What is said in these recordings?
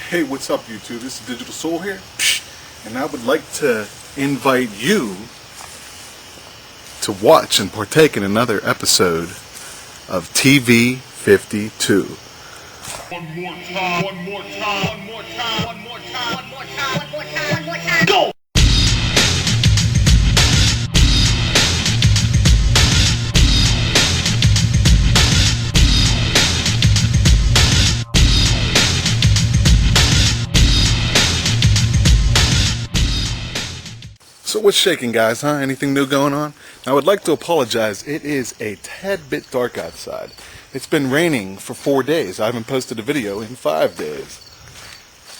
Hey, what's up YouTube? This is Digital Soul here, and I would like to invite you to watch and partake in another episode of TV 52. One more time, one more time, one more time, one more time, one more time, one more time, one more time. Go! So what's shaking, guys, huh? Anything new going on? Now, I would like to apologize. It is a tad bit dark outside. It's been raining for 4 days. I haven't posted a video in 5 days.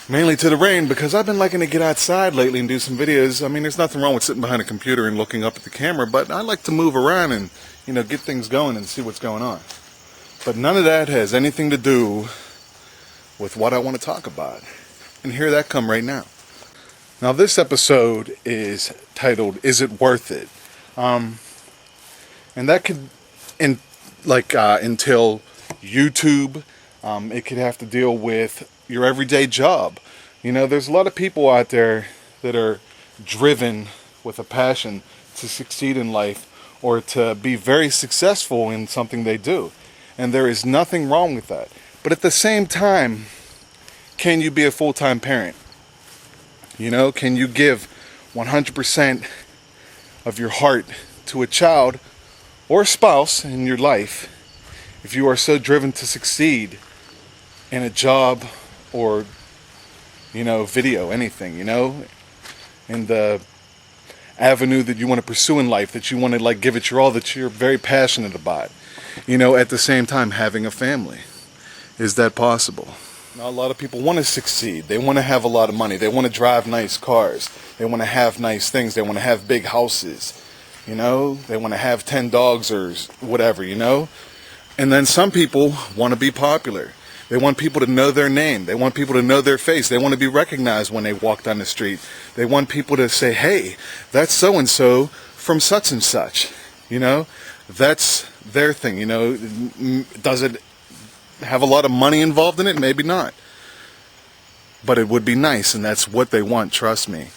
Mainly to the rain, because I've been liking to get outside lately and do some videos. I mean, there's nothing wrong with sitting behind a computer and looking up at the camera, but I like to move around and, get things going and see what's going on. But none of that has anything to do with what I want to talk about. And here that come right now. Now, this episode is titled, Is It Worth It? And that could entail YouTube. It could have to deal with your everyday job. There's a lot of people out there that are driven with a passion to succeed in life or to be very successful in something they do. And there is nothing wrong with that. But at the same time, can you be a full-time parent? Can you give 100% of your heart to a child or a spouse in your life if you are so driven to succeed in a job or, video, anything, in the avenue that you want to pursue in life, that you want to give it your all, that you're very passionate about, at the same time having a family? Is that possible? Now, a lot of people want to succeed. They want to have a lot of money. They want to drive nice cars. They want to have nice things. They want to have big houses. They want to have 10 dogs or whatever, And then some people want to be popular. They want people to know their name. They want people to know their face. They want to be recognized when they walk down the street. They want people to say, hey, that's so-and-so from such and such. That's their thing. Does it have a lot of money involved in it? Maybe not. But it would be nice, and that's what they want, trust me.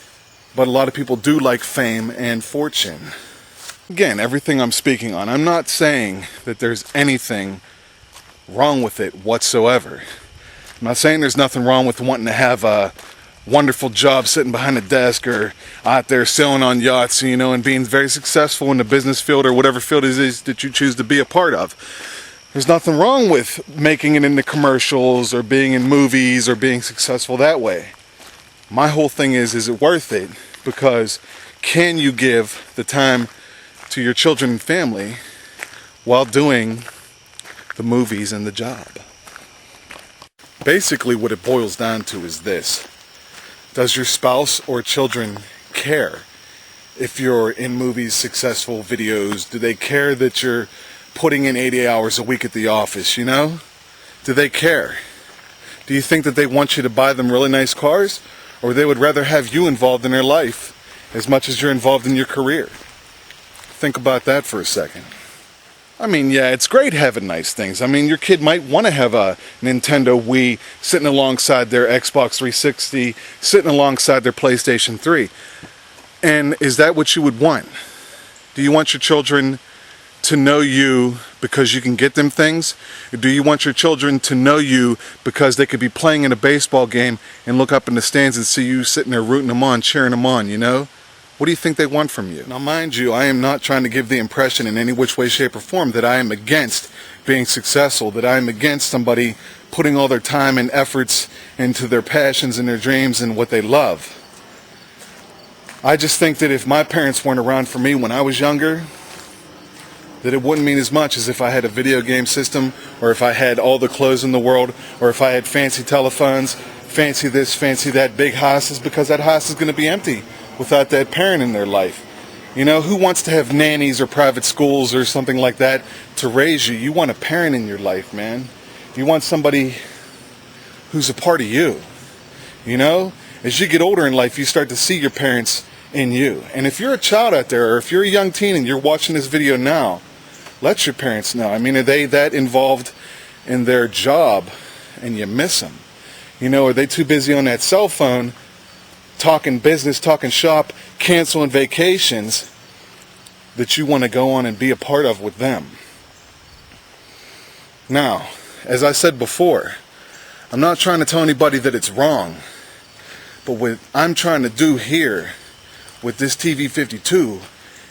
But a lot of people do like fame and fortune. Again, everything I'm speaking on, I'm not saying that there's anything wrong with it whatsoever. I'm not saying there's nothing wrong with wanting to have a wonderful job sitting behind a desk or out there sailing on yachts, and being very successful in the business field or whatever field it is that you choose to be a part of. There's nothing wrong with making it into commercials or being in movies or being successful that way. My whole thing is it worth it? Because can you give the time to your children and family while doing the movies and the job? Basically, what it boils down to is this. Does your spouse or children care if you're in movies, successful videos? Do they care that you're putting in 80 hours a week at the office, Do they care? Do you think that they want you to buy them really nice cars? Or they would rather have you involved in their life as much as you're involved in your career? Think about that for a second. Yeah, it's great having nice things. Your kid might want to have a Nintendo Wii sitting alongside their Xbox 360, sitting alongside their PlayStation 3. And is that what you would want? Do you want your children to know you because you can get them things? Or do you want your children to know you because they could be playing in a baseball game and look up in the stands and see you sitting there rooting them on, cheering them on, What do you think they want from you? Now, mind you, I am not trying to give the impression in any which way, shape, or form that I am against being successful, that I am against somebody putting all their time and efforts into their passions and their dreams and what they love. I just think that if my parents weren't around for me when I was younger, that it wouldn't mean as much as if I had a video game system, or if I had all the clothes in the world, or if I had fancy telephones, fancy this, fancy that, big houses, because that house is going to be empty without that parent in their life. Who wants to have nannies or private schools or something like that to raise you? You want a parent in your life, man. You want somebody who's a part of you. As you get older in life, you start to see your parents in you. And if you're a child out there, or if you're a young teen and you're watching this video now, let your parents know. Are they that involved in their job and you miss them? You know, are they too busy on that cell phone talking business, talking shop, canceling vacations that you want to go on and be a part of with them? Now, as I said before, I'm not trying to tell anybody that it's wrong, but what I'm trying to do here with this TV 52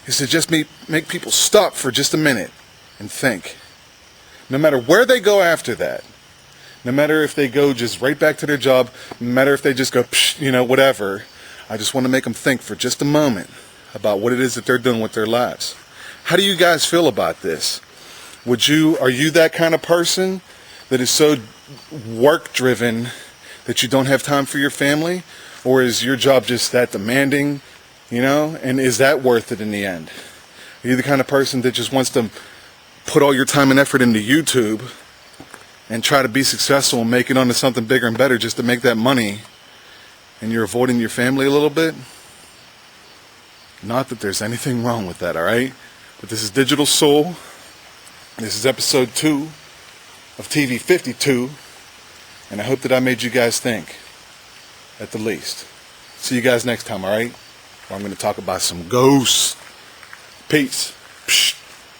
is to just make people stop for just a minute and think. No matter where they go after that, no matter if they go just right back to their job, no matter if they just go, psh, you know, whatever, I just want to make them think for just a moment about what it is that they're doing with their lives. How do you guys feel about this? Are you that kind of person that is so work driven that you don't have time for your family? Or is your job just that demanding, you know? And is that worth it in the end? Are you the kind of person that just wants to put all your time and effort into YouTube and try to be successful and make it onto something bigger and better just to make that money, and you're avoiding your family a little bit? Not that there's anything wrong with that, alright? But this is Digital Soul. This is episode 2 of TV 52. And I hope that I made you guys think, at the least. See you guys next time, alright? Where I'm going to talk about some ghosts. Peace. Psh.